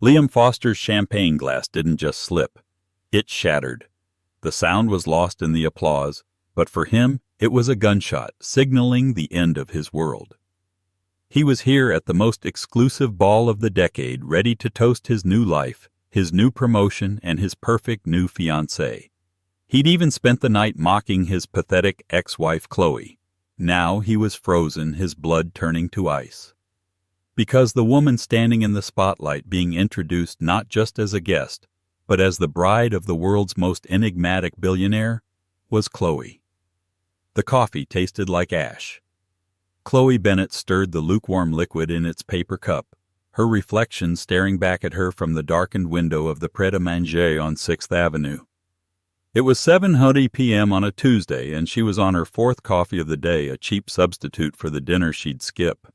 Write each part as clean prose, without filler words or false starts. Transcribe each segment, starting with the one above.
Liam Foster's champagne glass didn't just slip. It shattered. The sound was lost in the applause, but for him, it was a gunshot, signaling the end of his world. He was here at the most exclusive ball of the decade, ready to toast his new life, his new promotion, and his perfect new fiancée. He'd even spent the night mocking his pathetic ex-wife Chloe. Now he was frozen, his blood turning to ice. Because the woman standing in the spotlight, being introduced not just as a guest, but as the bride of the world's most enigmatic billionaire, was Chloe. The coffee tasted like ash. Chloe Bennett stirred the lukewarm liquid in its paper cup, her reflection staring back at her from the darkened window of the Pret-a-Manger on 6th Avenue. It was 7:00 p.m. on a Tuesday, and she was on her fourth coffee of the day, a cheap substitute for the dinner she'd skip.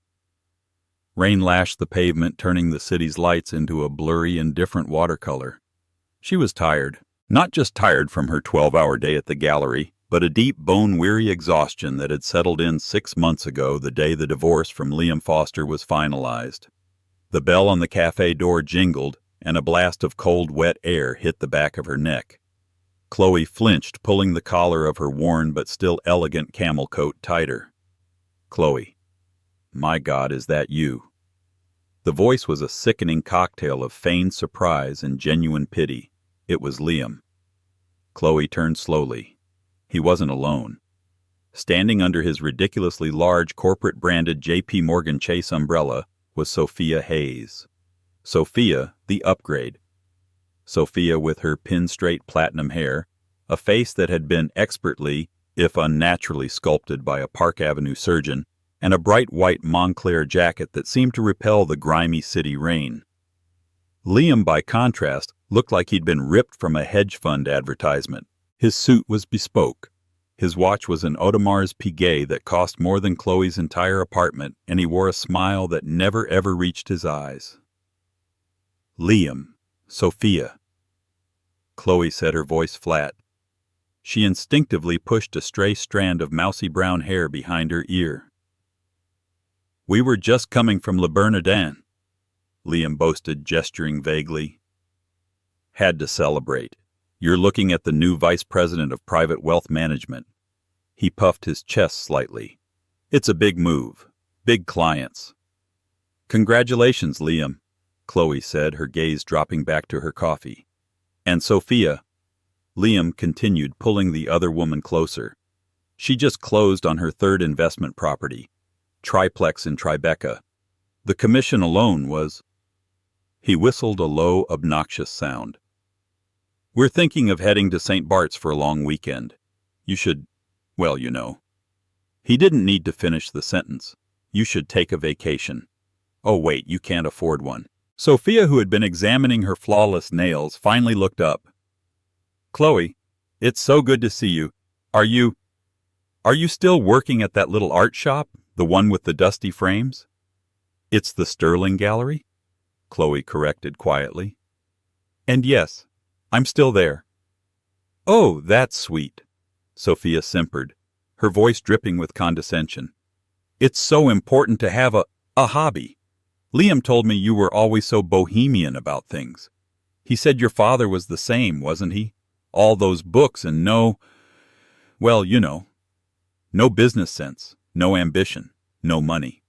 Rain lashed the pavement, turning the city's lights into a blurry, indifferent watercolor. She was tired. Not just tired from her 12-hour day at the gallery, but a deep, bone-weary exhaustion that had settled in 6 months ago, the day the divorce from Liam Foster was finalized. The bell on the cafe door jingled, and a blast of cold, wet air hit the back of her neck. Chloe flinched, pulling the collar of her worn but still elegant camel coat tighter. "Chloe, my God, is that you?" The voice was a sickening cocktail of feigned surprise and genuine pity. It was Liam. Chloe turned slowly. He wasn't alone. Standing under his ridiculously large corporate-branded J.P. Morgan Chase umbrella was Sophia Hayes. Sophia, the upgrade. Sophia with her pin-straight platinum hair, a face that had been expertly, if unnaturally sculpted by a Park Avenue surgeon, and a bright white Moncler jacket that seemed to repel the grimy city rain. Liam, by contrast, looked like he'd been ripped from a hedge fund advertisement. His suit was bespoke. His watch was an Audemars Piguet that cost more than Chloe's entire apartment, and he wore a smile that never ever reached his eyes. "Liam, Sophia." Chloe said, her voice flat. She instinctively pushed a stray strand of mousy brown hair behind her ear. "We were just coming from Le Bernardin," Liam boasted, gesturing vaguely. "Had to celebrate. You're looking at the new vice president of private wealth management." He puffed his chest slightly. "It's a big move. Big clients." "Congratulations, Liam," Chloe said, her gaze dropping back to her coffee. "And Sophia," Liam continued, pulling the other woman closer. "She just closed on her third investment property. Triplex in Tribeca. The commission alone was—" He whistled a low, obnoxious sound. "We're thinking of heading to St. Bart's for a long weekend. You should, well, you know." He didn't need to finish the sentence. "You should take a vacation." "Oh, wait, you can't afford one." Sophia, who had been examining her flawless nails, finally looked up. "Chloe, it's so good to see you. Are you still working at that little art shop? The one with the dusty frames?" "It's the Sterling Gallery," Chloe corrected quietly. "And yes, I'm still there." "Oh, that's sweet," Sophia simpered, her voice dripping with condescension. "It's so important to have a hobby. Liam told me you were always so bohemian about things. He said your father was the same, wasn't he? All those books and well, you know, no business sense. No ambition, no money."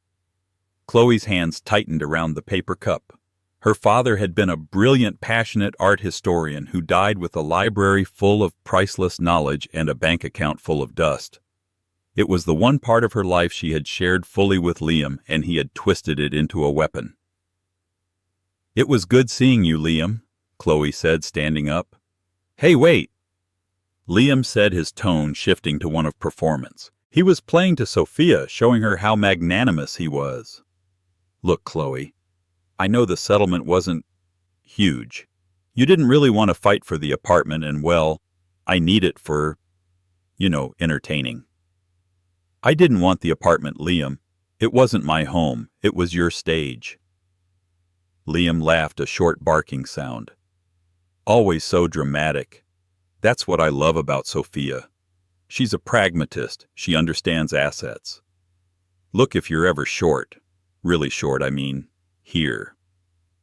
Chloe's hands tightened around the paper cup. Her father had been a brilliant, passionate art historian who died with a library full of priceless knowledge and a bank account full of dust. It was the one part of her life she had shared fully with Liam, and he had twisted it into a weapon. "It was good seeing you, Liam," Chloe said, standing up. "Hey, wait!" Liam said, his tone shifting to one of performance. He was playing to Sophia, showing her how magnanimous he was. "Look, Chloe, I know the settlement wasn't huge. You didn't really want to fight for the apartment, and well, I need it for, entertaining. I didn't want the apartment, Liam. It wasn't my home. It was your stage." Liam laughed, a short barking sound. "Always so dramatic. That's what I love about Sophia. She's a pragmatist. She understands assets. Look, if you're ever short, really short, I mean, here.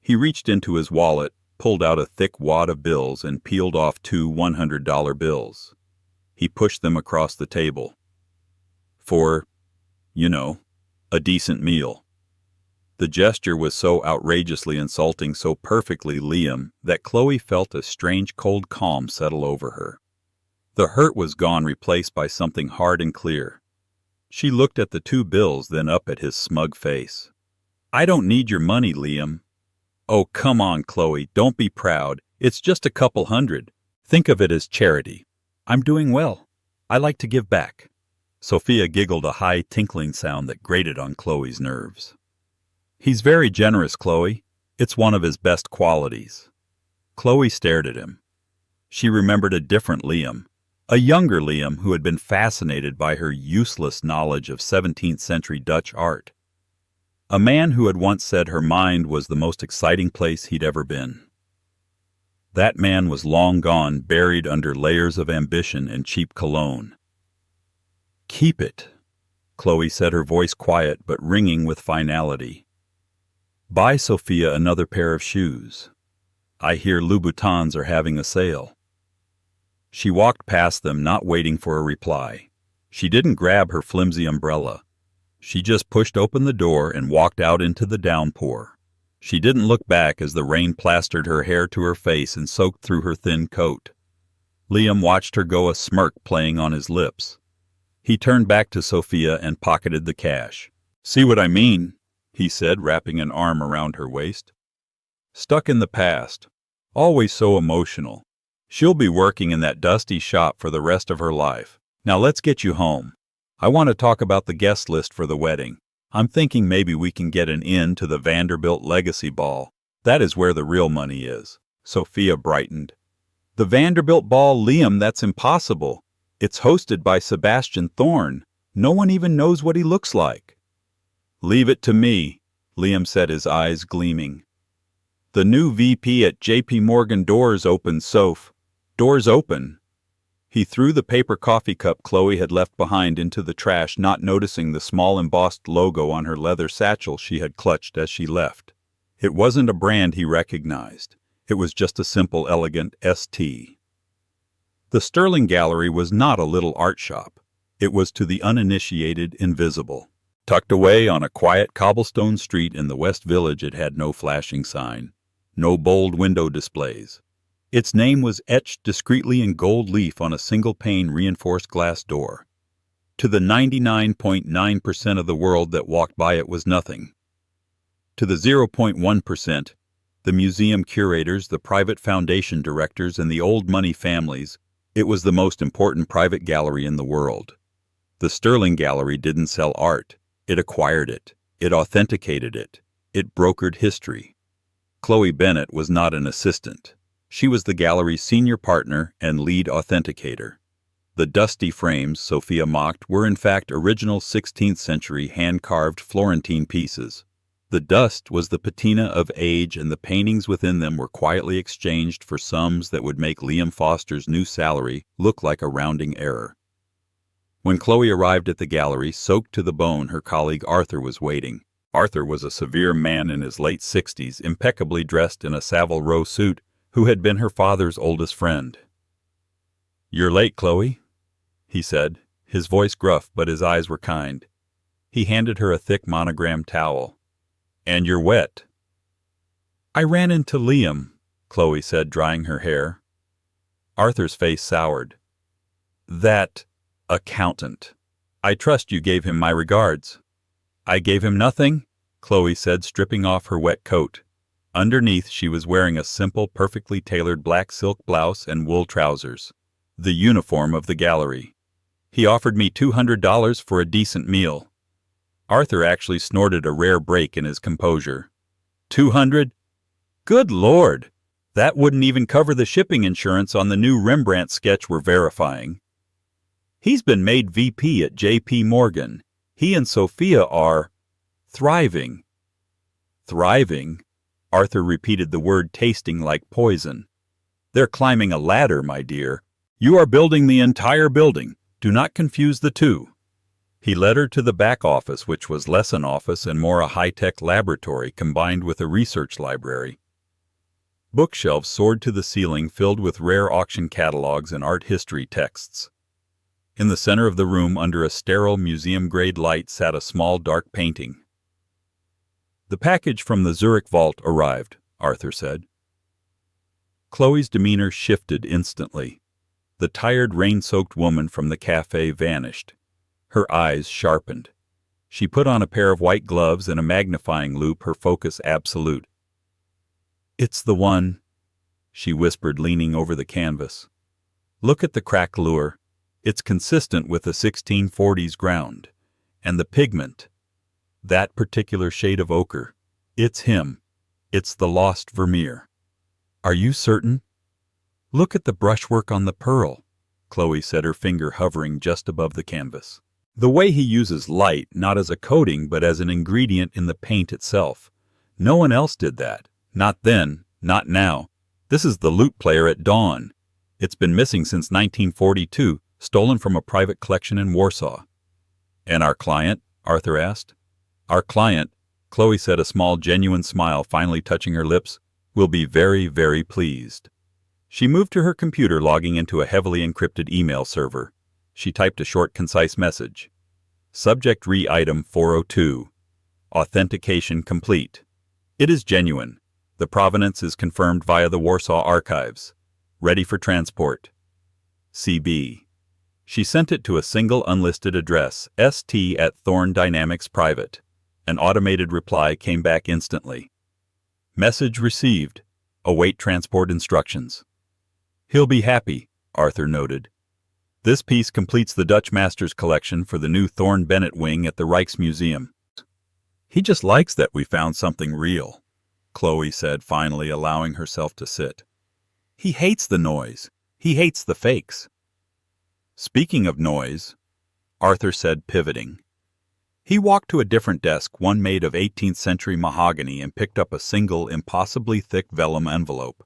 He reached into his wallet, pulled out a thick wad of bills, and peeled off 2 $100 bills. He pushed them across the table. For, a decent meal. The gesture was so outrageously insulting, so perfectly Liam, that Chloe felt a strange cold calm settle over her. The hurt was gone, replaced by something hard and clear. She looked at the 2 bills, then up at his smug face. "I don't need your money, Liam." "Oh, come on, Chloe, don't be proud. It's just a couple hundred. Think of it as charity. I'm doing well. I like to give back." Sophia giggled, a high tinkling sound that grated on Chloe's nerves. "He's very generous, Chloe. It's one of his best qualities." Chloe stared at him. She remembered a different Liam, a younger Liam who had been fascinated by her useless knowledge of 17th century Dutch art. A man who had once said her mind was the most exciting place he'd ever been. That man was long gone, buried under layers of ambition and cheap cologne. "Keep it," Chloe said, her voice quiet but ringing with finality. "Buy Sophia another pair of shoes. I hear Louboutins are having a sale." She walked past them, not waiting for a reply. She didn't grab her flimsy umbrella. She just pushed open the door and walked out into the downpour. She didn't look back as the rain plastered her hair to her face and soaked through her thin coat. Liam watched her go, a smirk playing on his lips. He turned back to Sophia and pocketed the cash. "See what I mean?" he said, wrapping an arm around her waist. "Stuck in the past. Always so emotional. She'll be working in that dusty shop for the rest of her life. Now let's get you home. I want to talk about the guest list for the wedding. I'm thinking maybe we can get an in to the Vanderbilt Legacy Ball. That is where the real money is." Sophia brightened. "The Vanderbilt Ball, Liam, that's impossible. It's hosted by Sebastian Thorne. No one even knows what he looks like." "Leave it to me," Liam said, his eyes gleaming. "The new VP at JP Morgan. Doors open, Soph. Doors open." He threw the paper coffee cup Chloe had left behind into the trash, not noticing the small embossed logo on her leather satchel she had clutched as she left. It wasn't a brand he recognized. It was just a simple, elegant ST. The Sterling Gallery was not a little art shop. It was, to the uninitiated, invisible. Tucked away on a quiet cobblestone street in the West Village, it had no flashing sign, no bold window displays. Its name was etched discreetly in gold leaf on a single-pane reinforced glass door. To the 99.9% of the world that walked by, it was nothing. To the 0.1%, the museum curators, the private foundation directors, and the old money families, it was the most important private gallery in the world. The Sterling Gallery didn't sell art. It acquired it. It authenticated it. It brokered history. Chloe Bennett was not an assistant. She was the gallery's senior partner and lead authenticator. The dusty frames, Sophia mocked, were in fact original 16th century hand-carved Florentine pieces. The dust was the patina of age, and the paintings within them were quietly exchanged for sums that would make Liam Foster's new salary look like a rounding error. When Chloe arrived at the gallery, soaked to the bone, her colleague Arthur was waiting. Arthur was a severe man in his late 60s, impeccably dressed in a Savile Row suit, who had been her father's oldest friend. "You're late, Chloe," he said, his voice gruff, but his eyes were kind. He handed her a thick monogrammed towel. "And you're wet." "I ran into Liam," Chloe said, drying her hair. Arthur's face soured. "That accountant. I trust you gave him my regards." "I gave him nothing," Chloe said, stripping off her wet coat. Underneath, she was wearing a simple, perfectly tailored black silk blouse and wool trousers, the uniform of the gallery. "He offered me $200 for a decent meal." Arthur actually snorted a rare break in his composure. "200? Good Lord! That wouldn't even cover the shipping insurance on the new Rembrandt sketch we're verifying. He's been made VP at JP Morgan. He and Sophia are thriving." "Thriving?" Arthur repeated the word, tasting like poison. "They're climbing a ladder, my dear. You are building the entire building. Do not confuse the two." He led her to the back office, which was less an office and more a high-tech laboratory combined with a research library. Bookshelves soared to the ceiling, filled with rare auction catalogs and art history texts. In the center of the room, under a sterile museum-grade light, sat a small dark painting. "The package from the Zurich vault arrived," Arthur said. Chloe's demeanor shifted instantly. The tired, rain-soaked woman from the cafe vanished. Her eyes sharpened. She put on a pair of white gloves and a magnifying loupe, her focus absolute. "It's the one," she whispered, leaning over the canvas. "Look at the craquelure. It's consistent with the 1640s ground. And the pigment. That particular shade of ochre. It's him. It's the lost Vermeer." "Are you certain?" "Look at the brushwork on the pearl," Chloe said, her finger hovering just above the canvas. "The way he uses light, not as a coating but as an ingredient in the paint itself. No one else did that. Not then, not now. This is the lute player at dawn. It's been missing since 1942, stolen from a private collection in Warsaw." "And our client?" Arthur asked. "Our client," Chloe said, a small, genuine smile finally touching her lips, "will be very, very pleased." She moved to her computer, logging into a heavily encrypted email server. She typed a short, concise message. "Subject re-item 402. Authentication complete. It is genuine. The provenance is confirmed via the Warsaw archives. Ready for transport. CB." She sent it to a single unlisted address, st@Thorn Dynamics Private. An automated reply came back instantly. "Message received. Await transport instructions." "He'll be happy," Arthur noted. "This piece completes the Dutch Masters collection for the new Thorn Bennett wing at the Rijksmuseum." "He just likes that we found something real," Chloe said, finally allowing herself to sit. "He hates the noise. He hates the fakes." "Speaking of noise," Arthur said, pivoting. He walked to a different desk, one made of 18th century mahogany, and picked up a single, impossibly thick vellum envelope.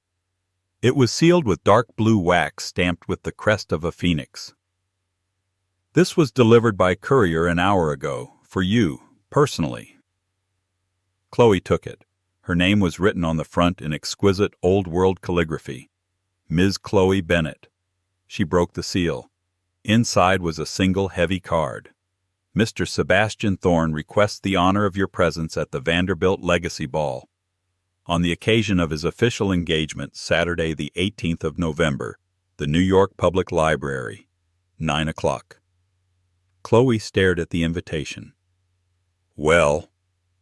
It was sealed with dark blue wax stamped with the crest of a phoenix. "This was delivered by courier an hour ago, for you, personally." Chloe took it. Her name was written on the front in exquisite, old-world calligraphy. Ms. Chloe Bennett. She broke the seal. Inside was a single heavy card. "Mr. Sebastian Thorn requests the honor of your presence at the Vanderbilt Legacy Ball. On the occasion of his official engagement, Saturday the 18th of November, the New York Public Library, 9 o'clock. Chloe stared at the invitation. "Well,"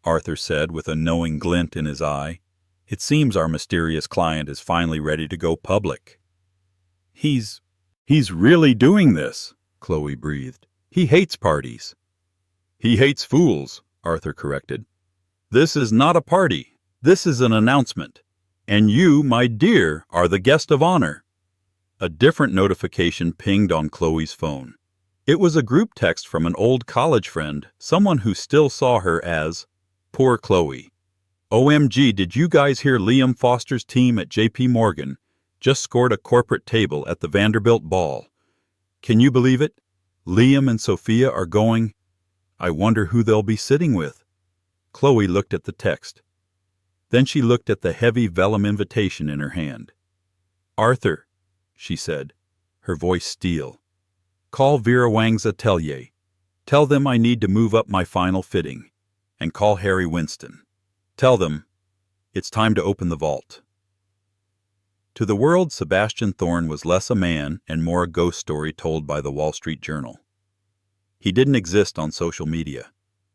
Arthur said with a knowing glint in his eye, "it seems our mysterious client is finally ready to go public." He's really doing this," Chloe breathed. "He hates parties." "He hates fools," Arthur corrected. "This is not a party. This is an announcement. And you, my dear, are the guest of honor." A different notification pinged on Chloe's phone. It was a group text from an old college friend, someone who still saw her as Poor Chloe. "OMG, did you guys hear Liam Foster's team at JP Morgan just scored a corporate table at the Vanderbilt Ball? Can you believe it? Liam and Sophia are going. I wonder who they'll be sitting with." Chloe looked at the text. Then she looked at the heavy vellum invitation in her hand. "Arthur," she said, her voice steel, "call Vera Wang's atelier. Tell them I need to move up my final fitting. And call Harry Winston. Tell them it's time to open the vault." To the world, Sebastian Thorn was less a man and more a ghost story told by the Wall Street Journal. He didn't exist on social media.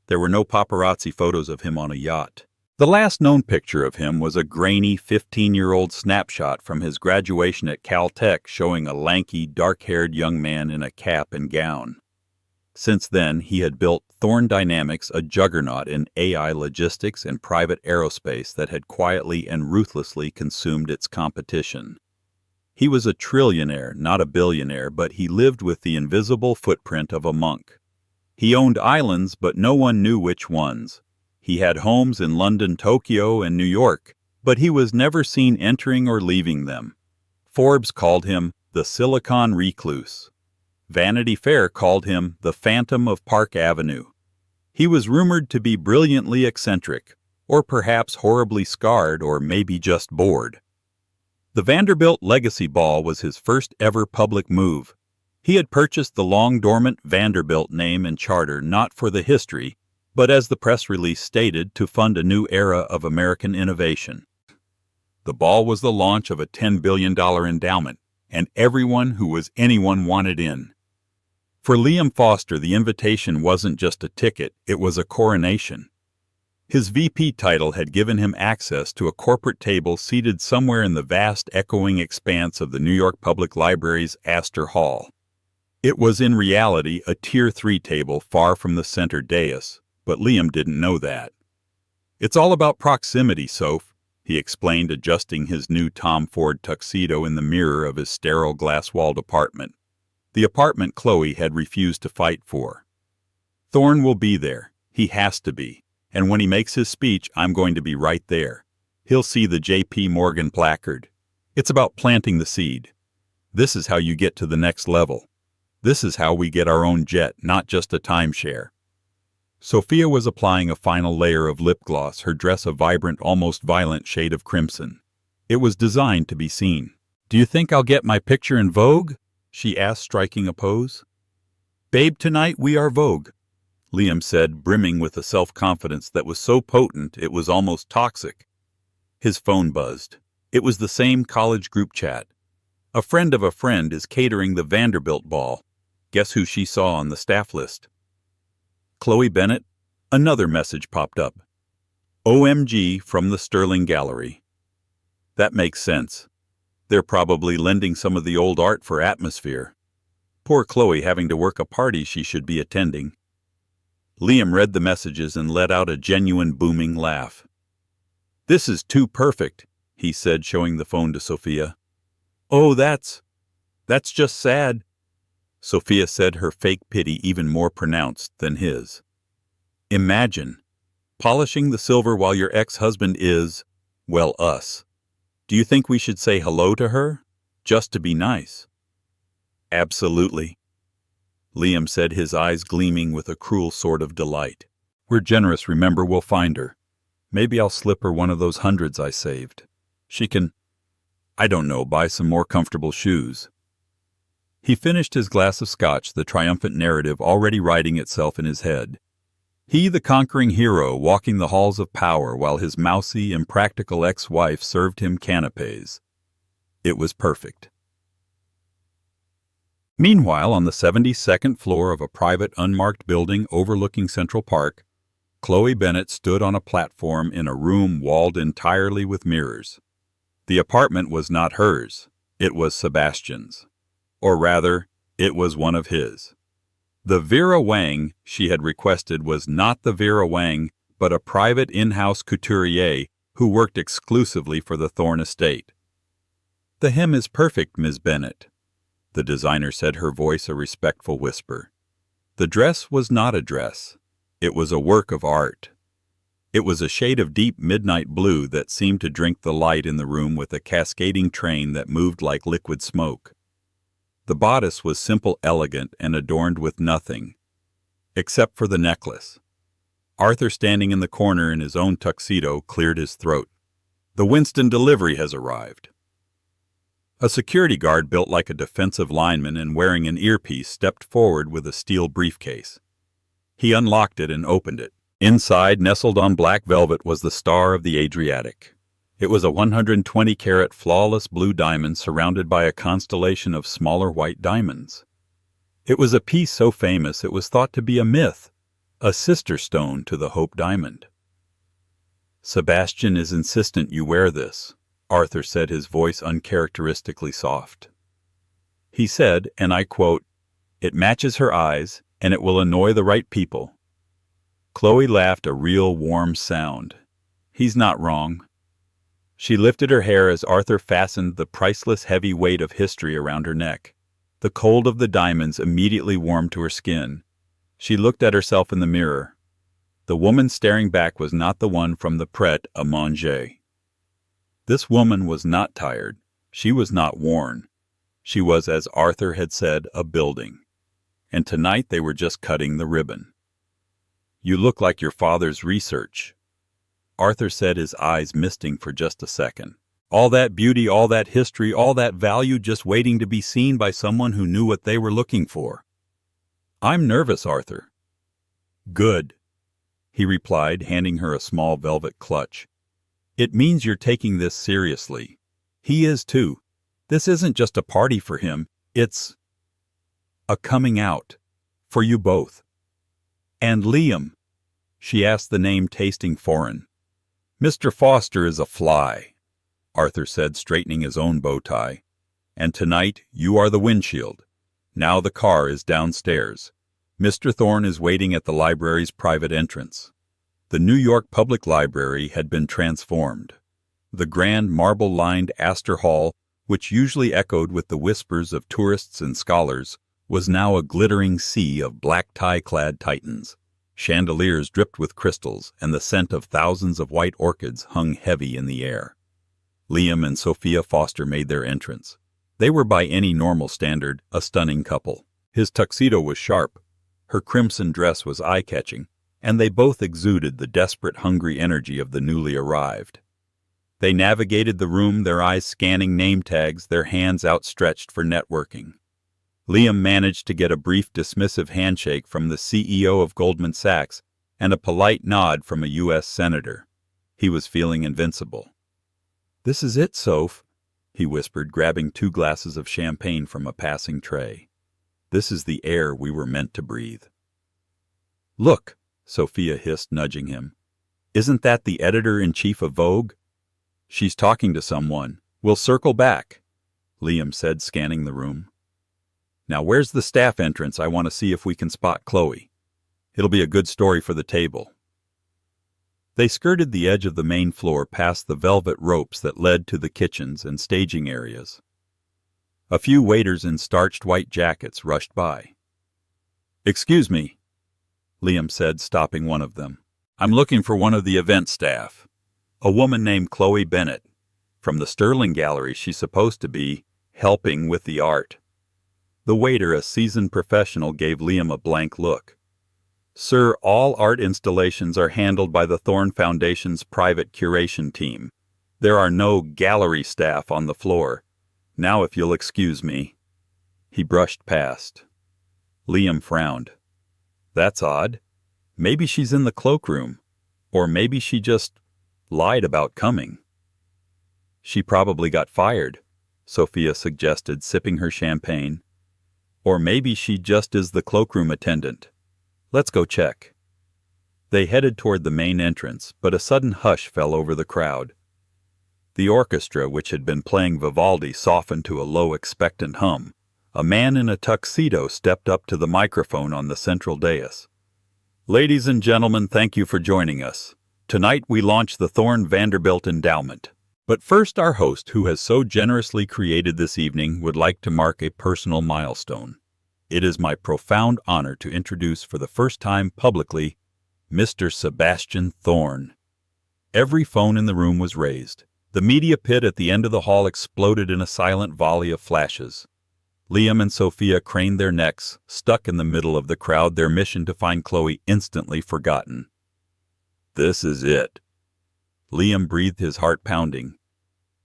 There were no paparazzi photos of him on a yacht. The last known picture of him was a grainy 15-year-old snapshot from his graduation at Caltech showing a lanky, dark-haired young man in a cap and gown. Since then, he had built Thorn Dynamics, a juggernaut in AI logistics and private aerospace that had quietly and ruthlessly consumed its competition. He was a trillionaire, not a billionaire, but he lived with the invisible footprint of a monk. He owned islands, but no one knew which ones. He had homes in London, Tokyo, and New York, but he was never seen entering or leaving them. Forbes called him the Silicon Recluse. Vanity Fair called him the Phantom of Park Avenue. He was rumored to be brilliantly eccentric, or perhaps horribly scarred, or maybe just bored. The Vanderbilt Legacy Ball was his first ever public move. He had purchased the long-dormant Vanderbilt name and charter not for the history, but as the press release stated, to fund a new era of American innovation. The ball was the launch of a $10 billion endowment, and everyone who was anyone wanted in. For Liam Foster, the invitation wasn't just a ticket, it was a coronation. His VP title had given him access to a corporate table seated somewhere in the vast echoing expanse of the New York Public Library's Astor Hall. It was in reality a Tier 3 table far from the center dais, but Liam didn't know that. "It's all about proximity, Soph," he explained, adjusting his new Tom Ford tuxedo in the mirror of his sterile glass-walled apartment. The apartment Chloe had refused to fight for. "Thorne will be there. He has to be. And when he makes his speech, I'm going to be right there. He'll see the J.P. Morgan placard. It's about planting the seed. This is how you get to the next level. This is how we get our own jet, not just a timeshare." Sophia was applying a final layer of lip gloss, her dress a vibrant, almost violent shade of crimson. It was designed to be seen. "Do you think I'll get my picture in Vogue?" she asked, striking a pose. "Babe, tonight we are Vogue," Liam said, brimming with a self-confidence that was so potent it was almost toxic. His phone buzzed. It was the same college group chat. "A friend of a friend is catering the Vanderbilt ball." Guess who she saw on the staff list? Chloe Bennett. Another message popped up. "OMG from the Sterling Gallery." That makes sense. They're probably lending some of the old art for atmosphere. Poor Chloe having to work a party she should be attending. Liam read the messages and let out a genuine booming laugh. "This is too perfect," he said, showing the phone to Sophia. "Oh, that's just sad," Sophia said, her fake pity even more pronounced than his. "Imagine polishing the silver while your ex-husband is, well, us. Do you think we should say hello to her? Just to be nice?" "Absolutely," Liam said, his eyes gleaming with a cruel sort of delight. "We're generous, remember, we'll find her. Maybe I'll slip her one of those hundreds I saved. She can, I don't know, buy some more comfortable shoes." He finished his glass of scotch, the triumphant narrative already writing itself in his head. He, the conquering hero, walking the halls of power while his mousy, impractical ex-wife served him canapés. It was perfect. Meanwhile, on the 72nd floor of a private unmarked building overlooking Central Park, Chloe Bennett stood on a platform in a room walled entirely with mirrors. The apartment was not hers, it was Sebastian's. Or rather, it was one of his. The Vera Wang she had requested was not the Vera Wang, but a private in-house couturier who worked exclusively for the Thorne estate. "The hem is perfect, Ms. Bennett," the designer said, her voice a respectful whisper. The dress was not a dress. It was a work of art. It was a shade of deep midnight blue that seemed to drink the light in the room with a cascading train that moved like liquid smoke. The bodice was simple, elegant, and adorned with nothing, except for the necklace. Arthur, standing in the corner in his own tuxedo, cleared his throat. "The Winston delivery has arrived." A security guard built like a defensive lineman and wearing an earpiece stepped forward with a steel briefcase. He unlocked it and opened it. Inside, nestled on black velvet, was the Star of the Adriatic. It was a 120-carat flawless blue diamond surrounded by a constellation of smaller white diamonds. It was a piece so famous it was thought to be a myth, a sister stone to the Hope Diamond. "Sebastian is insistent you wear this," Arthur said, his voice uncharacteristically soft. He said, and I quote, "It matches her eyes, and it will annoy the right people." Chloe laughed a real warm sound. He's not wrong. She lifted her hair as Arthur fastened the priceless heavy weight of history around her neck. The cold of the diamonds immediately warmed to her skin. She looked at herself in the mirror. The woman staring back was not the one from the Pret-a-Manger. This woman was not tired. She was not worn. She was, as Arthur had said, a building. and tonight they were just cutting the ribbon. "You look like your father's research," Arthur said, his eyes misting for just a second. "All that beauty, all that history, all that value just waiting to be seen by someone who knew what they were looking for." "I'm nervous, Arthur." "Good," he replied, handing her a small velvet clutch. "It means you're taking this seriously. He is too. This isn't just a party for him, it's a coming out. For you both." "And Liam?" She asked, the name tasting foreign. "Mr. Foster is a fly," Arthur said, straightening his own bow tie. "And tonight you are the windshield. Now the car is downstairs. Mr. Thorne is waiting at the library's private entrance." The New York Public Library had been transformed. The grand marble-lined Astor Hall, which usually echoed with the whispers of tourists and scholars, was now a glittering sea of black tie-clad titans. Chandeliers dripped with crystals, and the scent of thousands of white orchids hung heavy in the air. Liam and Sophia Foster made their entrance. They were by any normal standard a stunning couple. His tuxedo was sharp, her crimson dress was eye-catching, and they both exuded the desperate, hungry energy of the newly arrived. They navigated the room, their eyes scanning name tags, their hands outstretched for networking. Liam managed to get a brief dismissive handshake from the CEO of Goldman Sachs and a polite nod from a U.S. senator. He was feeling invincible. "This is it, Soph," he whispered, grabbing 2 glasses of champagne from a passing tray. "This is the air we were meant to breathe." "Look," Sophia hissed, nudging him. "Isn't that the editor-in-chief of Vogue?" "She's talking to someone. We'll circle back," Liam said, scanning the room. "Now where's the staff entrance? I want to see if we can spot Chloe. It'll be a good story for the table." They skirted the edge of the main floor past the velvet ropes that led to the kitchens and staging areas. A few waiters in starched white jackets rushed by. "Excuse me," Liam said, stopping one of them. "I'm looking for one of the event staff. A woman named Chloe Bennett. From the Sterling Gallery, she's supposed to be helping with the art." The waiter, a seasoned professional, gave Liam a blank look. "Sir, all art installations are handled by the Thorne Foundation's private curation team. There are no gallery staff on the floor. Now if you'll excuse me." He brushed past. Liam frowned. "That's odd. Maybe she's in the cloakroom. Or maybe she just lied about coming." "She probably got fired," Sophia suggested, sipping her champagne. "Or maybe she just is the cloakroom attendant. Let's go check." They headed toward the main entrance, but a sudden hush fell over the crowd. The orchestra, which had been playing Vivaldi, softened to a low, expectant hum. A man in a tuxedo stepped up to the microphone on the central dais. "Ladies and gentlemen, thank you for joining us. Tonight we launch the Thorne Vanderbilt Endowment. But first, our host, who has so generously created this evening, would like to mark a personal milestone. It is my profound honor to introduce for the first time publicly Mr. Sebastian Thorne." Every phone in the room was raised. The media pit at the end of the hall exploded in a silent volley of flashes. Liam and Sophia craned their necks, stuck in the middle of the crowd, their mission to find Chloe instantly forgotten. "This is it." Liam breathed, his heart pounding.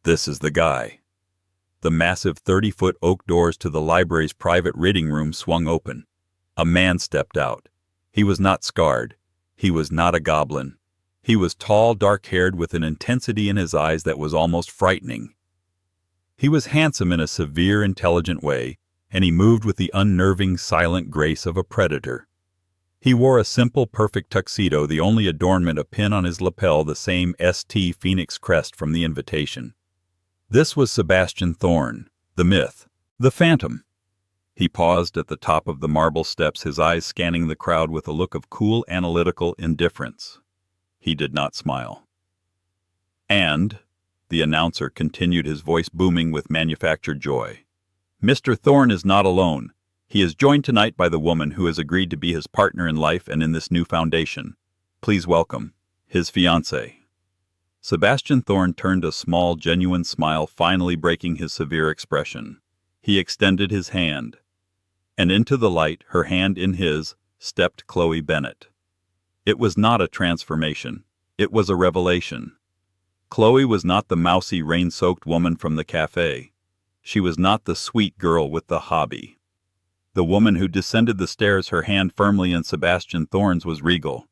"This is the guy." The massive 30-foot oak doors to the library's private reading room swung open. A man stepped out. He was not scarred. He was not a goblin. He was tall, dark-haired, with an intensity in his eyes that was almost frightening. He was handsome in a severe, intelligent way, and he moved with the unnerving, silent grace of a predator. He wore a simple, perfect tuxedo, the only adornment a pin on his lapel, the same St. Phoenix crest from the invitation. This was Sebastian Thorne, the myth, the phantom. He paused at the top of the marble steps, his eyes scanning the crowd with a look of cool, analytical indifference. He did not smile. "And," the announcer continued, his voice booming with manufactured joy, "Mr. Thorne is not alone. He is joined tonight by the woman who has agreed to be his partner in life and in this new foundation. Please welcome his fiancée." Sebastian Thorne turned a small, genuine smile, finally breaking his severe expression. He extended his hand. And into the light, her hand in his, stepped Chloe Bennet. It was not a transformation. It was a revelation. Chloe was not the mousy, rain-soaked woman from the cafe. She was not the sweet girl with the hobby. The woman who descended the stairs, her hand firmly in Sebastian Thorne's, was regal.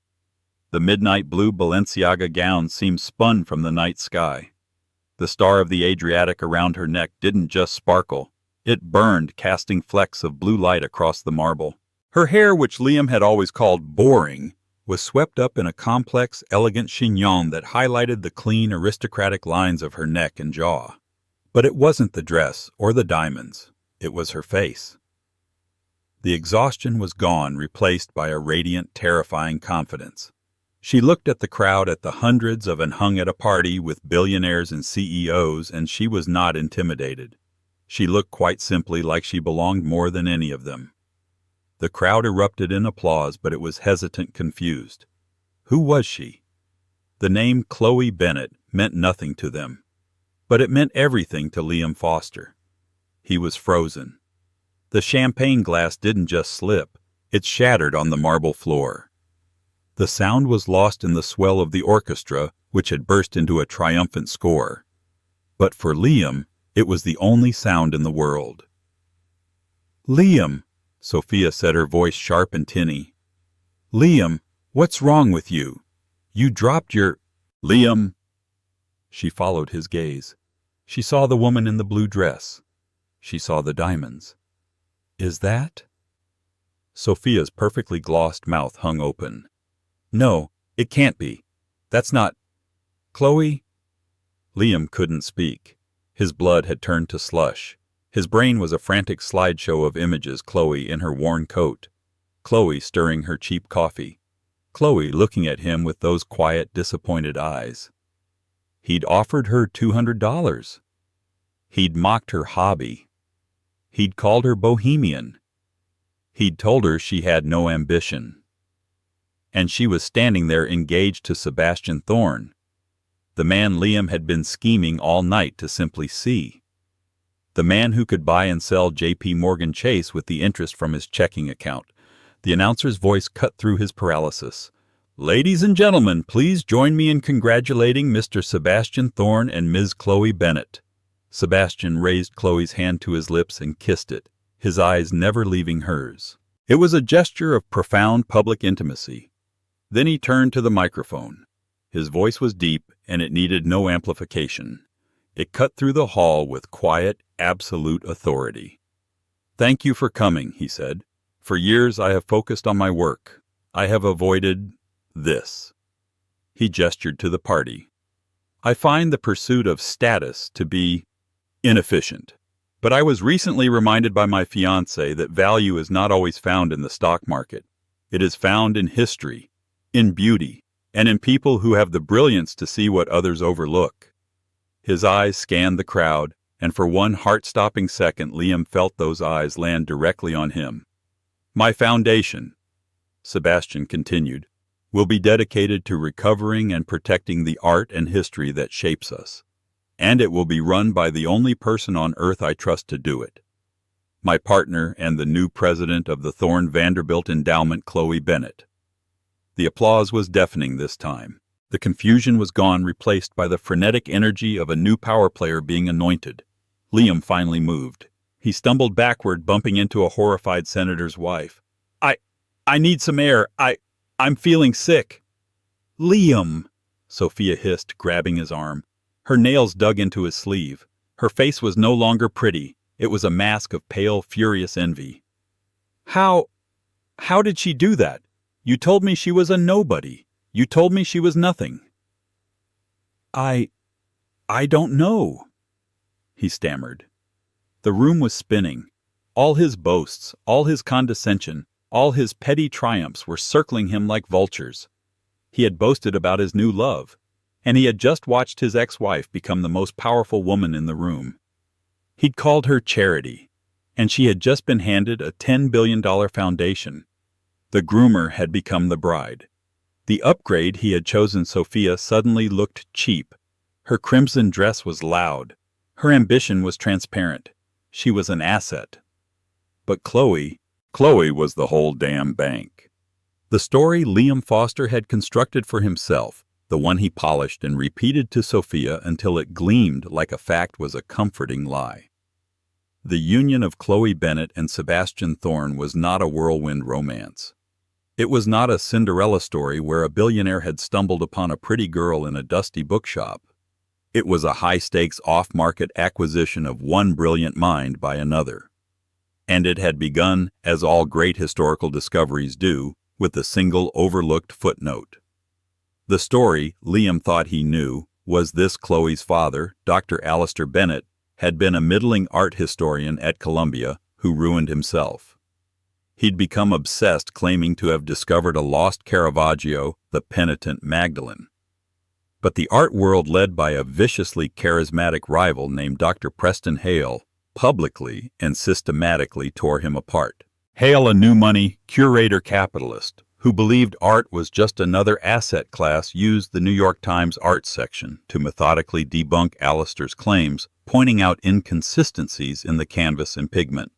The midnight blue Balenciaga gown seemed spun from the night sky. The star of the Adriatic around her neck didn't just sparkle. It burned, casting flecks of blue light across the marble. Her hair, which Liam had always called boring, was swept up in a complex, elegant chignon that highlighted the clean, aristocratic lines of her neck and jaw. But it wasn't the dress or the diamonds. It was her face. The exhaustion was gone, replaced by a radiant, terrifying confidence. She looked at the crowd, at the hundreds of and hung at a party with billionaires and CEOs, and she was not intimidated. She looked quite simply like she belonged more than any of them. The crowd erupted in applause, but it was hesitant, confused. Who was she? The name Chloe Bennet meant nothing to them, but it meant everything to Liam Foster. He was frozen. The champagne glass didn't just slip, it shattered on the marble floor. The sound was lost in the swell of the orchestra, which had burst into a triumphant score. But for Liam, it was the only sound in the world. "Liam," Sophia said, her voice sharp and tinny. "Liam, what's wrong with you? You dropped your—" "Liam!" She followed his gaze. She saw the woman in the blue dress. She saw the diamonds. "Is that—" Sophia's perfectly glossed mouth hung open. "No, it can't be. That's not— Chloe?" Liam couldn't speak. His blood had turned to slush. His brain was a frantic slideshow of images: Chloe in her worn coat, Chloe stirring her cheap coffee, Chloe looking at him with those quiet, disappointed eyes. He'd offered her $200. He'd mocked her hobby. He'd called her bohemian. He'd told her she had no ambition. And she was standing there engaged to Sebastian Thorne, the man Liam had been scheming all night to simply see. The man who could buy and sell J.P. Morgan Chase with the interest from his checking account. The announcer's voice cut through his paralysis. "Ladies and gentlemen, please join me in congratulating Mr. Sebastian Thorne and Ms. Chloe Bennet." Sebastian raised Chloe's hand to his lips and kissed it, his eyes never leaving hers. It was a gesture of profound public intimacy. Then he turned to the microphone. His voice was deep, and it needed no amplification. It cut through the hall with quiet, absolute authority. "Thank you for coming," he said. "For years I have focused on my work. I have avoided this." He gestured to the party. "I find the pursuit of status to be inefficient. But I was recently reminded by my fiancé that value is not always found in the stock market. It is found in history, in beauty, and in people who have the brilliance to see what others overlook." His eyes scanned the crowd, and for one heart-stopping second Liam felt those eyes land directly on him. "My foundation," Sebastian continued, "will be dedicated to recovering and protecting the art and history that shapes us. And it will be run by the only person on earth I trust to do it. My partner and the new president of the Thorne Vanderbilt Endowment, Chloe Bennet." The applause was deafening this time. The confusion was gone, replaced by the frenetic energy of a new power player being anointed. Liam finally moved. He stumbled backward, bumping into a horrified senator's wife. I need some air. I'm feeling sick." "Liam," Sophia hissed, grabbing his arm. Her nails dug into his sleeve. Her face was no longer pretty. It was a mask of pale, furious envy. How did she do that? You told me she was a nobody. You told me she was nothing." I don't know," he stammered. The room was spinning. All his boasts, all his condescension, all his petty triumphs were circling him like vultures. He had boasted about his new love, and he had just watched his ex-wife become the most powerful woman in the room. He'd called her charity, and she had just been handed a $10 billion foundation. The groomer had become the bride. The upgrade he had chosen Sophia suddenly looked cheap. Her crimson dress was loud. Her ambition was transparent. She was an asset. But Chloe, Chloe was the whole damn bank. The story Liam Foster had constructed for himself, the one he polished and repeated to Sophia until it gleamed like a fact, was a comforting lie. The union of Chloe Bennet and Sebastian Thorne was not a whirlwind romance. It was not a Cinderella story where a billionaire had stumbled upon a pretty girl in a dusty bookshop. It was a high-stakes off-market acquisition of one brilliant mind by another. And it had begun, as all great historical discoveries do, with a single overlooked footnote. The story, Liam thought he knew, was this: Chloe's father, Dr. Alistair Bennet, had been a middling art historian at Columbia who ruined himself. He'd become obsessed, claiming to have discovered a lost Caravaggio, the penitent Magdalene. But the art world, led by a viciously charismatic rival named Dr. Preston Hale, publicly and systematically tore him apart. Hale, a new-money curator capitalist who believed art was just another asset class, used the New York Times arts section to methodically debunk Alistair's claims, pointing out inconsistencies in the canvas and pigment.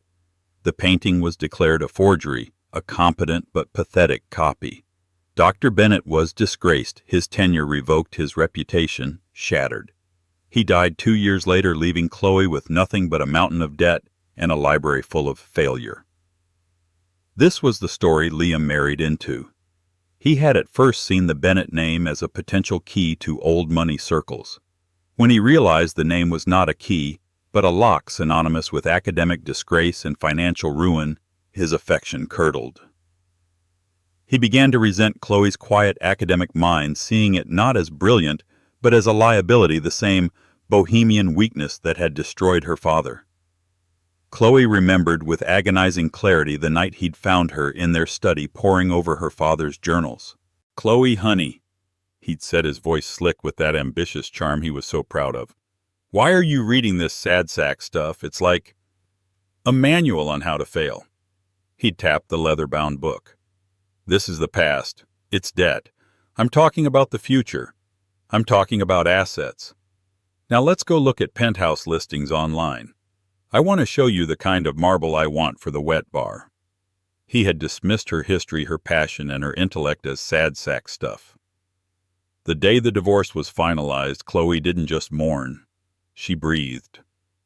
The painting was declared a forgery, a competent but pathetic copy. Dr. Bennet was disgraced, his tenure revoked, his reputation shattered. He died 2 years later, leaving Chloe with nothing but a mountain of debt and a library full of failure. This was the story Liam married into. He had at first seen the Bennet name as a potential key to old money circles. When he realized the name was not a key, but a lock synonymous with academic disgrace and financial ruin, his affection curdled. He began to resent Chloe's quiet academic mind, seeing it not as brilliant, but as a liability, the same bohemian weakness that had destroyed her father. Chloe remembered with agonizing clarity the night he'd found her in their study poring over her father's journals. "Chloe, honey," he'd said, his voice slick with that ambitious charm he was so proud of, "why are you reading this sad sack stuff? It's like a manual on how to fail." He'd tapped the leather-bound book. "This is the past. It's debt. I'm talking about the future. I'm talking about assets. Now let's go look at penthouse listings online. I want to show you the kind of marble I want for the wet bar." He had dismissed her history, her passion, and her intellect as sad sack stuff. The day the divorce was finalized, Chloe didn't just mourn. She breathed.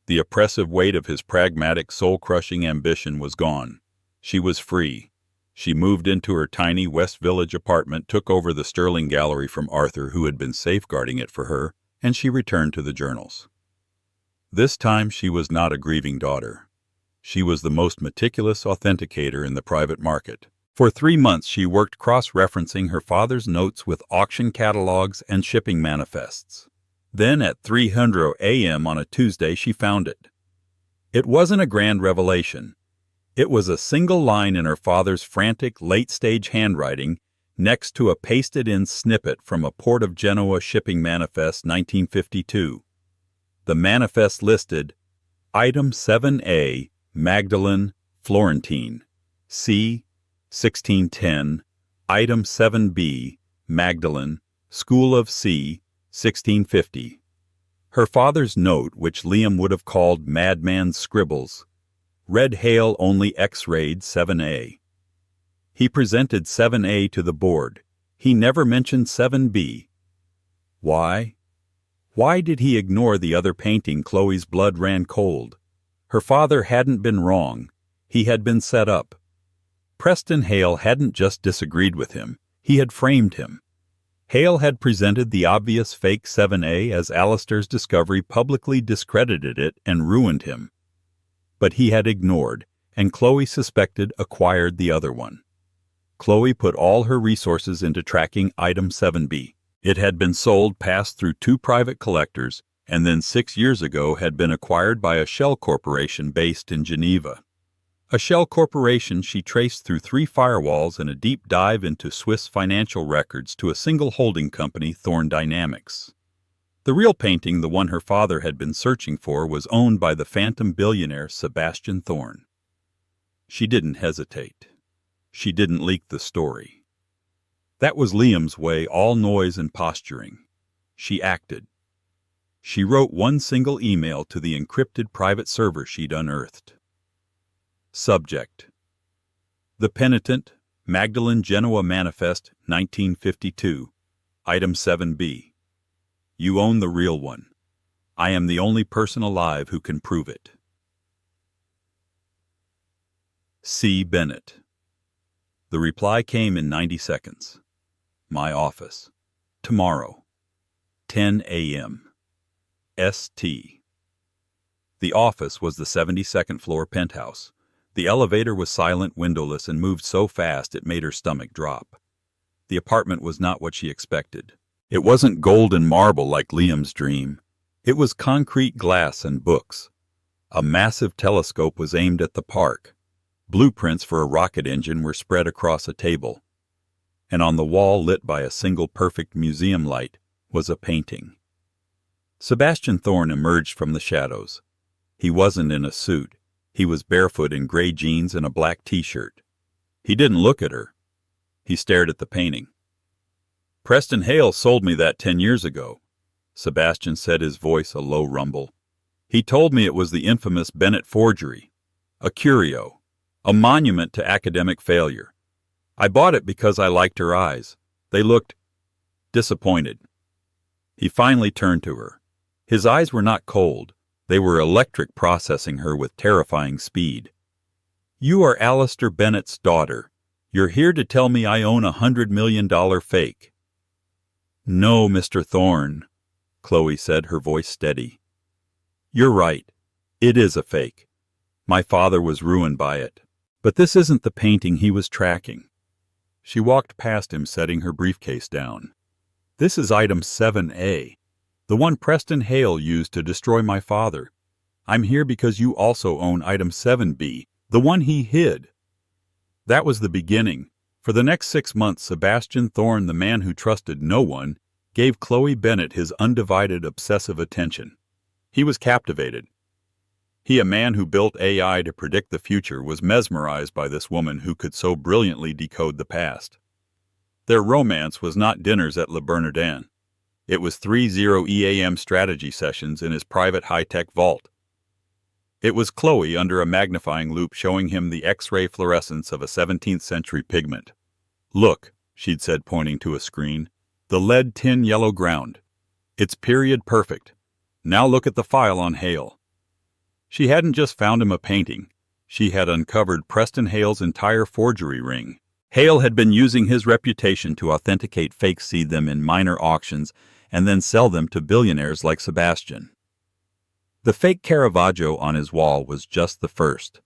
The oppressive weight of his pragmatic, soul-crushing ambition was gone. She was free. She moved into her tiny West Village apartment, took over the Sterling Gallery from Arthur, who had been safeguarding it for her, and she returned to the journals. This time she was not a grieving daughter. She was the most meticulous authenticator in the private market. For 3 months she worked cross-referencing her father's notes with auction catalogs and shipping manifests. Then at 3:00 a.m. on a Tuesday she found it. It wasn't a grand revelation. It was a single line in her father's frantic, late-stage handwriting next to a pasted-in snippet from a Port of Genoa shipping manifest, 1952. The manifest listed, "Item 7A, Magdalene, Florentine. C, 1610. Item 7B, Magdalene, School of C, 1650. Her father's note, which Liam would have called madman's scribbles, read Hale only X-rayed 7A. He presented 7A to the board. He never mentioned 7B. Why? Why did he ignore the other painting? Chloe's blood ran cold. Her father hadn't been wrong. He had been set up. Preston Hale hadn't just disagreed with him. He had framed him. Hale had presented the obvious fake 7A as Alistair's discovery, publicly discredited it, and ruined him. But he had ignored, and Chloe suspected acquired the other one. Chloe put all her resources into tracking Item 7B. It had been sold, passed through 2 private collectors, and then 6 years ago had been acquired by a shell corporation based in Geneva. A shell corporation she traced through 3 firewalls and a deep dive into Swiss financial records to a single holding company, Thorne Dynamics. The real painting, the one her father had been searching for, was owned by the phantom billionaire Sebastian Thorne. She didn't hesitate. She didn't leak the story. That was Liam's way, all noise and posturing. She acted. She wrote one single email to the encrypted private server she'd unearthed. Subject: The Penitent, Magdalene Genoa Manifest, 1952. Item 7B. You own the real one. I am the only person alive who can prove it. C. Bennett. The reply came in 90 seconds. My office. Tomorrow. 10 a.m. St. The office was the 72nd floor penthouse. The elevator was silent, windowless, and moved so fast it made her stomach drop. The apartment was not what she expected. It wasn't gold and marble like Liam's dream. It was concrete, glass, and books. A massive telescope was aimed at the park. Blueprints for a rocket engine were spread across a table. And on the wall, lit by a single perfect museum light, was a painting. Sebastian Thorne emerged from the shadows. He wasn't in a suit. He was barefoot in gray jeans and a black t-shirt. He didn't look at her. He stared at the painting. Preston Hale sold me that 10 years ago, Sebastian said, his voice a low rumble. He told me it was the infamous Bennett forgery, a curio, a monument to academic failure. I bought it because I liked her eyes. They looked disappointed. He finally turned to her. His eyes were not cold. They were electric, processing her with terrifying speed. You are Alistair Bennett's daughter. You're here to tell me I own $100 million fake. No, Mr. Thorne, Chloe said, her voice steady. You're right. It is a fake. My father was ruined by it. But this isn't the painting he was tracking. She walked past him, setting her briefcase down. This is item 7A. The one Preston Hale used to destroy my father. I'm here because you also own item 7B, the one he hid. That was the beginning. For the next 6 months, Sebastian Thorne, the man who trusted no one, gave Chloe Bennett his undivided, obsessive attention. He was captivated. He, a man who built AI to predict the future, was mesmerized by this woman who could so brilliantly decode the past. Their romance was not dinners at Le Bernardin. It was 3-0 EAM strategy sessions in his private high-tech vault. It was Chloe under a magnifying loupe showing him the X-ray fluorescence of a 17th-century pigment. Look, she'd said, pointing to a screen, the lead tin yellow ground. It's period perfect. Now look at the file on Hale. She hadn't just found him a painting. She had uncovered Preston Hale's entire forgery ring. Hale had been using his reputation to authenticate fakes, seed them in minor auctions, and then sell them to billionaires like Sebastian. The fake Caravaggio on his wall was just the first.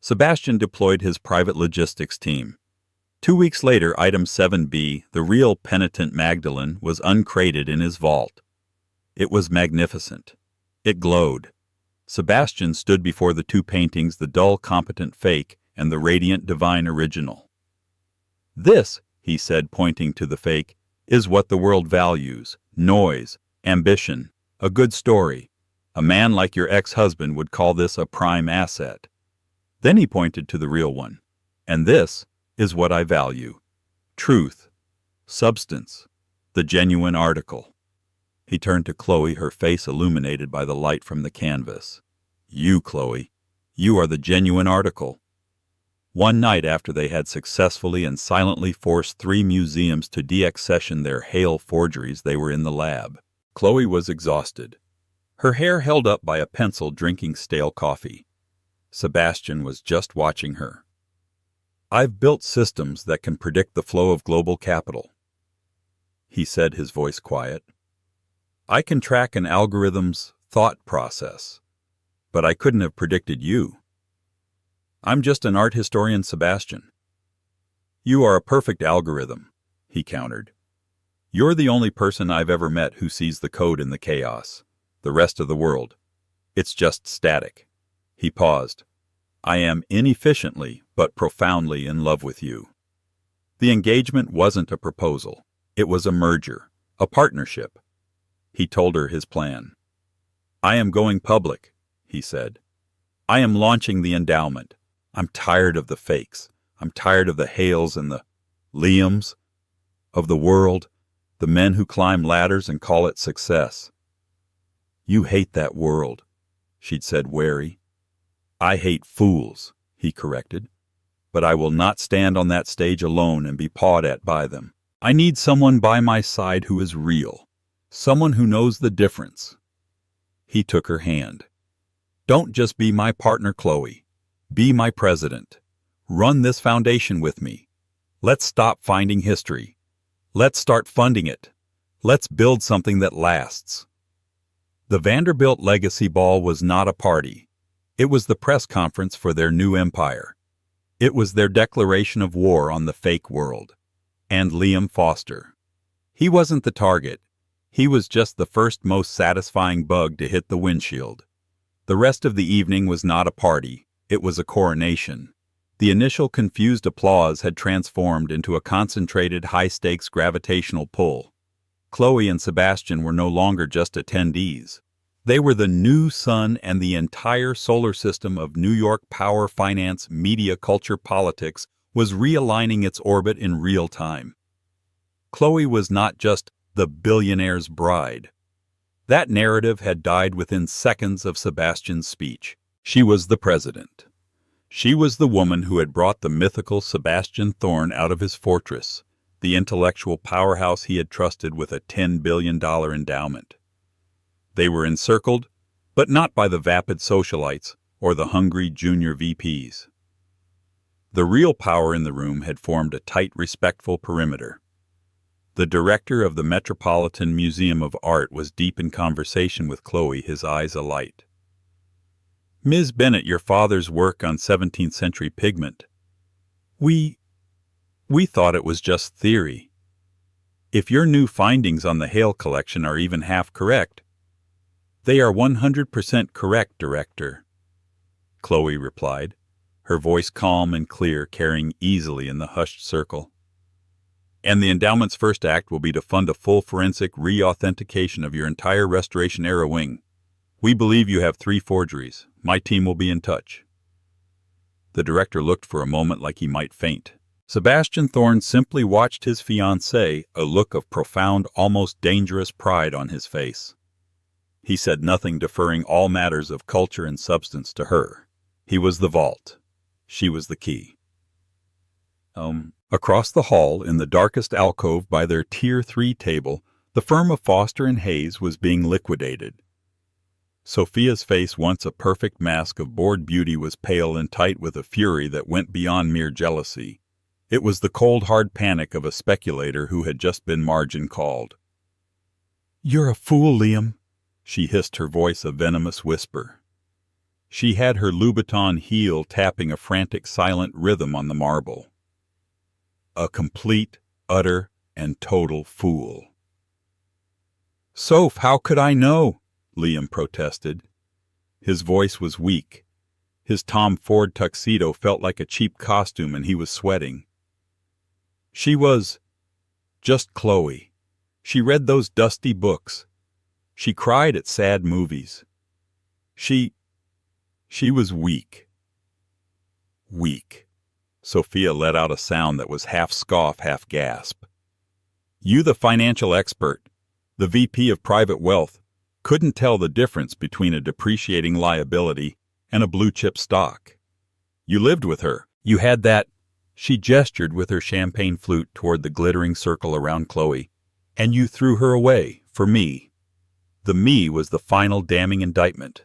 Sebastian deployed his private logistics team. 2 weeks later, item 7B, the real penitent Magdalene, was uncrated in his vault. It was magnificent. It glowed. Sebastian stood before the two paintings, the dull, competent fake and the radiant, divine original. This, he said, pointing to the fake, is what the world values: noise, ambition, a good story. A man like your ex-husband would call this a prime asset. Then he pointed to the real one. And this is what I value: truth, substance, the genuine article. He turned to Chloe, her face illuminated by the light from the canvas. You, Chloe, you are the genuine article. One night after they had successfully and silently forced 3 museums to deaccession their Hale forgeries, they were in the lab. Chloe was exhausted, her hair held up by a pencil, drinking stale coffee. Sebastian was just watching her. I've built systems that can predict the flow of global capital, he said, his voice quiet. I can track an algorithm's thought process, but I couldn't have predicted you. I'm just an art historian, Sebastian. You are a perfect algorithm, he countered. You're the only person I've ever met who sees the code in the chaos. The rest of the world, it's just static. He paused. I am inefficiently but profoundly in love with you. The engagement wasn't a proposal. It was a merger, a partnership. He told her his plan. I am going public, he said. I am launching the endowment. I'm tired of the fakes. I'm tired of the Hales and the Liams, of the world, the men who climb ladders and call it success. You hate that world, she'd said, wary. I hate fools, he corrected. but I will not stand on that stage alone and be pawed at by them. I need someone by my side who is real, someone who knows the difference." He took her hand. "Don't just be my partner, Chloe. Be my president. Run this foundation with me. Let's stop finding history. Let's start funding it. Let's build something that lasts." The Vanderbilt Legacy Ball was not a party. It was the press conference for their new empire. It was their declaration of war on the fake world. And Liam Foster. He wasn't the target. He was just the first most satisfying bug to hit the windshield. The rest of the evening was not a party. It was a coronation. The initial confused applause had transformed into a concentrated high-stakes gravitational pull. Chloe and Sebastian were no longer just attendees. They were the new sun, and the entire solar system of New York power, finance, media, culture, politics was realigning its orbit in real time. Chloe was not just the billionaire's bride. That narrative had died within seconds of Sebastian's speech. She was the president. She was the woman who had brought the mythical Sebastian Thorne out of his fortress, the intellectual powerhouse he had trusted with a $10 billion endowment. They were encircled, but not by the vapid socialites or the hungry junior VPs. The real power in the room had formed a tight, respectful perimeter. The director of the Metropolitan Museum of Art was deep in conversation with Chloe, his eyes alight. "Ms. Bennett, your father's work on 17th century pigment. We thought it was just theory. If your new findings on the Hale collection are even half correct—" "They are 100% correct, Director," Chloe replied, her voice calm and clear, carrying easily in the hushed circle. "And the endowment's first act will be to fund a full forensic re-authentication of your entire Restoration-era wing. We believe you have 3 forgeries. My team will be in touch." The director looked for a moment like he might faint. Sebastian Thorne simply watched his fiancée, a look of profound, almost dangerous pride on his face. He said nothing, deferring all matters of culture and substance to her. He was the vault. She was the key. Across the hall, in the darkest alcove by their Tier 3 table, the firm of Foster and Hayes was being liquidated. Sophia's face, once a perfect mask of bored beauty, was pale and tight with a fury that went beyond mere jealousy. It was the cold, hard panic of a speculator who had just been margin called. "You're a fool, Liam," she hissed, her voice a venomous whisper. She had her Louboutin heel tapping a frantic, silent rhythm on the marble. "A complete, utter, and total fool." "Soph, how could I know?" Liam protested. His voice was weak. His Tom Ford tuxedo felt like a cheap costume, and he was sweating. "She was just Chloe. She read those dusty books. She cried at sad movies. She was weak." "Weak." Sophia let out a sound that was half scoff, half gasp. "You, the financial expert, the VP of private wealth, couldn't tell the difference between a depreciating liability and a blue-chip stock. You lived with her. You had that—" She gestured with her champagne flute toward the glittering circle around Chloe. "And you threw her away, for me." The me was the final damning indictment.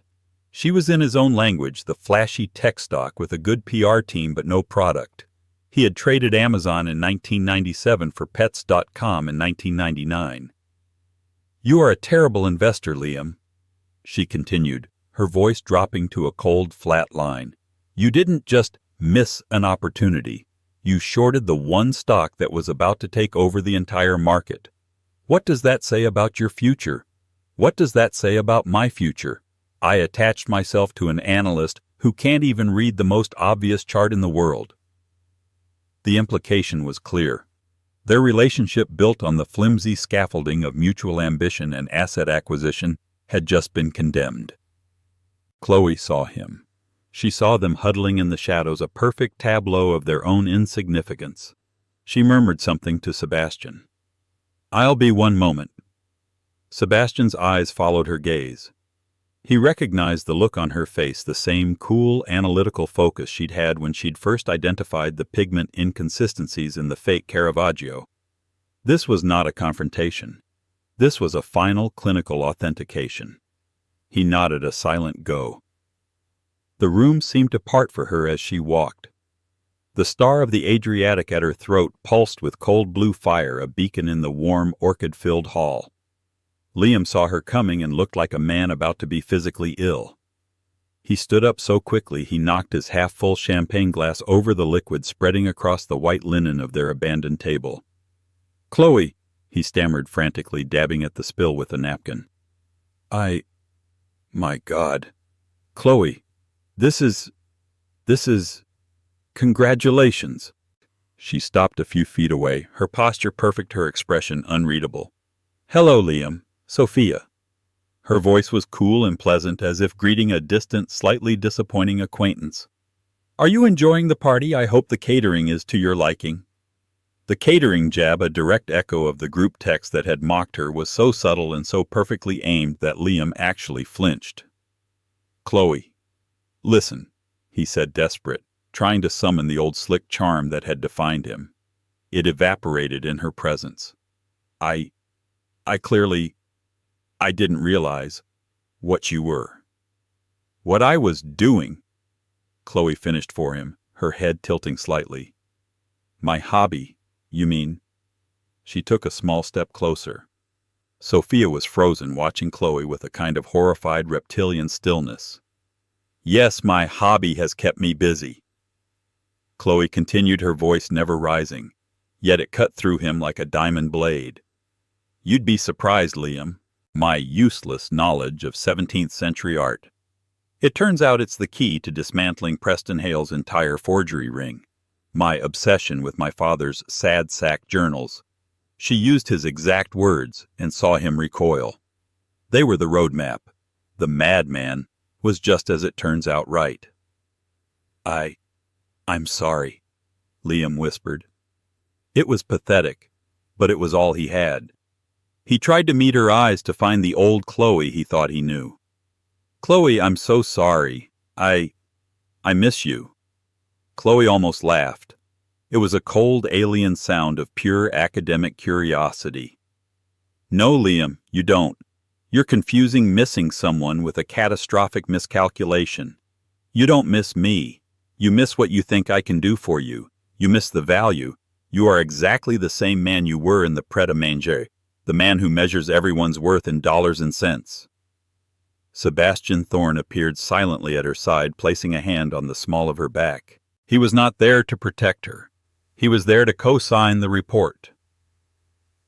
She was, in his own language, the flashy tech stock with a good PR team but no product. He had traded Amazon in 1997 for Pets.com in 1999. "You are a terrible investor, Liam," she continued, her voice dropping to a cold, flat line. "You didn't just miss an opportunity. You shorted the one stock that was about to take over the entire market. What does that say about your future? What does that say about my future? I attached myself to an analyst who can't even read the most obvious chart in the world." The implication was clear. Their relationship, built on the flimsy scaffolding of mutual ambition and asset acquisition, had just been condemned. Chloe saw him. She saw them huddling in the shadows, a perfect tableau of their own insignificance. She murmured something to Sebastian. "I'll be one moment." Sebastian's eyes followed her gaze. He recognized the look on her face, the same cool, analytical focus she'd had when she'd first identified the pigment inconsistencies in the fake Caravaggio. This was not a confrontation. This was a final clinical authentication. He nodded a silent go. The room seemed to part for her as she walked. The star of the Adriatic at her throat pulsed with cold blue fire, a beacon in the warm, orchid-filled hall. Liam saw her coming and looked like a man about to be physically ill. He stood up so quickly he knocked his half-full champagne glass over the liquid spreading across the white linen of their abandoned table. "Chloe," he stammered frantically, dabbing at the spill with a napkin. My God. Chloe, this is... Congratulations." She stopped a few feet away, her posture perfect, her expression unreadable. "Hello, Liam. Sophia." Her voice was cool and pleasant, as if greeting a distant, slightly disappointing acquaintance. "Are you enjoying the party? I hope the catering is to your liking." The catering jab, a direct echo of the group text that had mocked her, was so subtle and so perfectly aimed that Liam actually flinched. "Chloe, listen," he said, desperate, trying to summon the old slick charm that had defined him. It evaporated in her presence. I didn't realize what you were. What I was doing," Chloe finished for him, her head tilting slightly. "My hobby, you mean?" She took a small step closer. Sophia was frozen, watching Chloe with a kind of horrified reptilian stillness. "Yes, my hobby has kept me busy." Chloe continued, her voice never rising, yet it cut through him like a diamond blade. "You'd be surprised, Liam. My useless knowledge of 17th century art. It turns out it's the key to dismantling Preston Hale's entire forgery ring. My obsession with my father's sad sack journals. She used his exact words and saw him recoil. They were the roadmap. The madman was, just as it turns out, right." I'm sorry," Liam whispered. It was pathetic, but it was all he had. He tried to meet her eyes to find the old Chloe he thought he knew. "Chloe, I'm so sorry. I miss you." Chloe almost laughed. It was a cold, alien sound of pure academic curiosity. "No, Liam, you don't. You're confusing missing someone with a catastrophic miscalculation. You don't miss me. You miss what you think I can do for you. You miss the value. You are exactly the same man you were in the pret-a-manger, the man who measures everyone's worth in dollars and cents." Sebastian Thorne appeared silently at her side, placing a hand on the small of her back. He was not there to protect her. He was there to co-sign the report.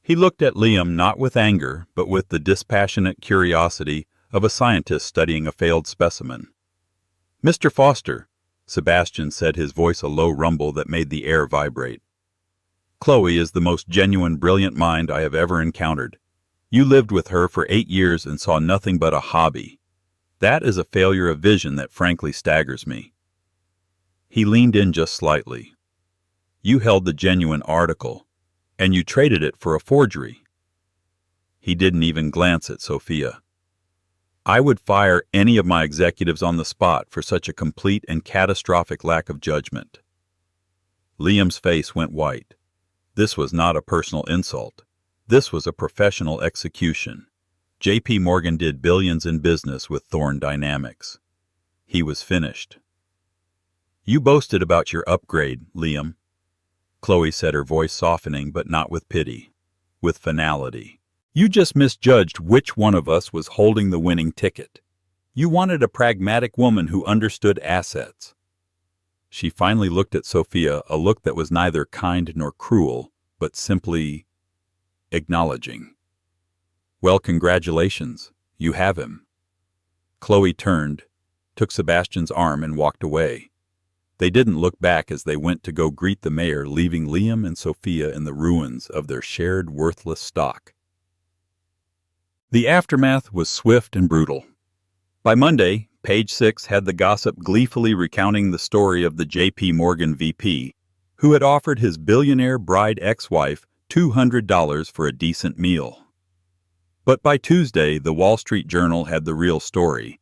He looked at Liam not with anger, but with the dispassionate curiosity of a scientist studying a failed specimen. "Mr. Foster," Sebastian said, his voice a low rumble that made the air vibrate. "Chloe is the most genuine, brilliant mind I have ever encountered. You lived with her for 8 years and saw nothing but a hobby. That is a failure of vision that frankly staggers me." He leaned in just slightly. "You held the genuine article, and you traded it for a forgery." He didn't even glance at Sophia. "I would fire any of my executives on the spot for such a complete and catastrophic lack of judgment." Liam's face went white. This was not a personal insult. This was a professional execution. J.P. Morgan did billions in business with Thorne Dynamics. He was finished. "You boasted about your upgrade, Liam," Chloe said, her voice softening, but not with pity, with finality. "You just misjudged which one of us was holding the winning ticket. You wanted a pragmatic woman who understood assets." She finally looked at Sophia, a look that was neither kind nor cruel, but simply acknowledging. "Well, congratulations. You have him." Chloe turned, took Sebastian's arm, and walked away. They didn't look back as they went to go greet the mayor, leaving Liam and Sophia in the ruins of their shared worthless stock. The aftermath was swift and brutal. By Monday, Page 6 had the gossip gleefully recounting the story of the J.P. Morgan VP, who had offered his billionaire bride ex-wife $200 for a decent meal. But by Tuesday, the Wall Street Journal had the real story,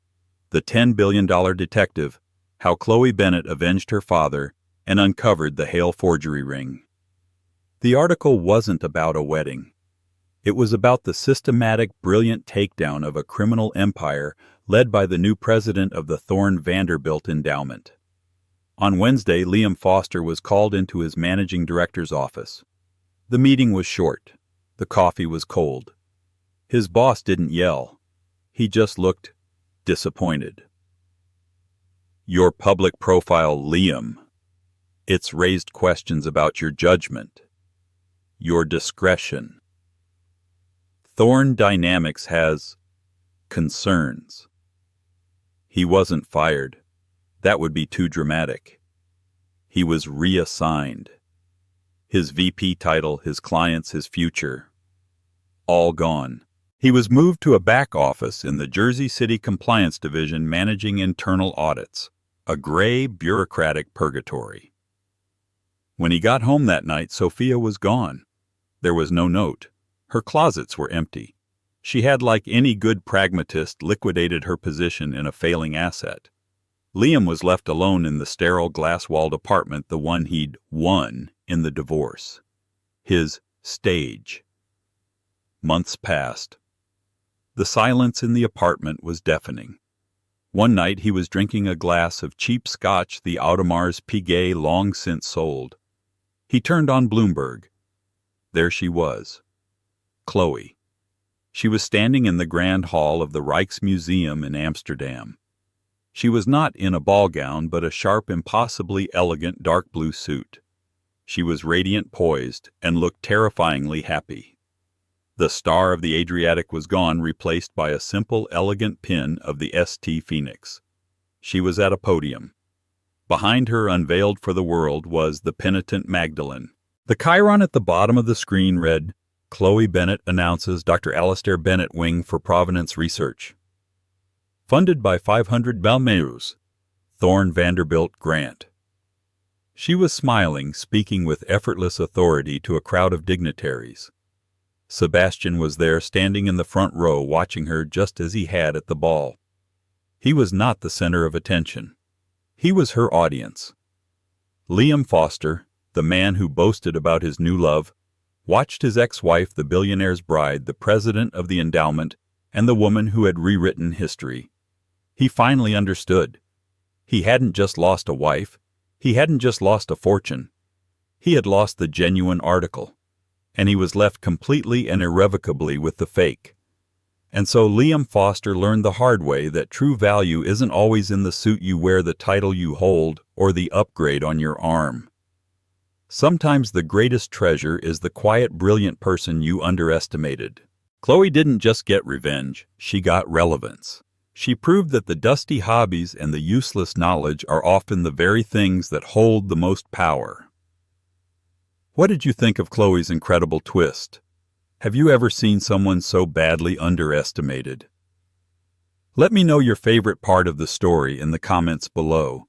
The $10 billion Detective, How Chloe Bennet Avenged Her Father and Uncovered the Hale Forgery Ring. The article wasn't about a wedding. It was about the systematic, brilliant takedown of a criminal empire led by the new president of the Thorne Vanderbilt Endowment. On Wednesday, Liam Foster was called into his managing director's office. The meeting was short. The coffee was cold. His boss didn't yell. He just looked disappointed. "Your public profile, Liam. It's raised questions about your judgment, your discretion. Thorne Dynamics has concerns." He wasn't fired. That would be too dramatic. He was reassigned. His VP title, his clients, his future, all gone. He was moved to a back office in the Jersey City Compliance Division managing internal audits, a gray, bureaucratic purgatory. When he got home that night, Sophia was gone. There was no note. Her closets were empty. She had, like any good pragmatist, liquidated her position in a failing asset. Liam was left alone in the sterile glass-walled apartment, the one he'd won in the divorce. His stage. Months passed. The silence in the apartment was deafening. One night he was drinking a glass of cheap scotch the Audemars Piguet long since sold. He turned on Bloomberg. There she was. Chloe. She was standing in the grand hall of the Rijksmuseum in Amsterdam. She was not in a ball gown, but a sharp, impossibly elegant dark blue suit. She was radiant, poised, and looked terrifyingly happy. The star of the Adriatic was gone, replaced by a simple, elegant pin of the St. Phoenix. She was at a podium. Behind her, unveiled for the world, was the penitent Magdalene. The chyron at the bottom of the screen read, "Chloe Bennet announces Dr. Alistair Bennett Wing for Provenance Research. Funded by 500 Balmeus, Thorne Vanderbilt Grant." She was smiling, speaking with effortless authority to a crowd of dignitaries. Sebastian was there, standing in the front row, watching her just as he had at the ball. He was not the center of attention. He was her audience. Liam Foster, the man who boasted about his new love, watched his ex-wife, the billionaire's bride, the president of the endowment, and the woman who had rewritten history. He finally understood. He hadn't just lost a wife. He hadn't just lost a fortune. He had lost the genuine article, and he was left completely and irrevocably with the fake. And so Liam Foster learned the hard way that true value isn't always in the suit you wear, the title you hold, or the upgrade on your arm. Sometimes the greatest treasure is the quiet, brilliant person you underestimated. Chloe didn't just get revenge, she got relevance. She proved that the dusty hobbies and the useless knowledge are often the very things that hold the most power. What did you think of Chloe's incredible twist? Have you ever seen someone so badly underestimated? Let me know your favorite part of the story in the comments below.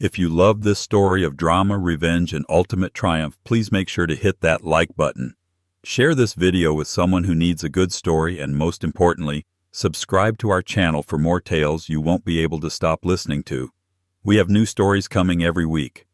If you love this story of drama, revenge, and ultimate triumph, please make sure to hit that like button. Share this video with someone who needs a good story, and most importantly, subscribe to our channel for more tales you won't be able to stop listening to. We have new stories coming every week.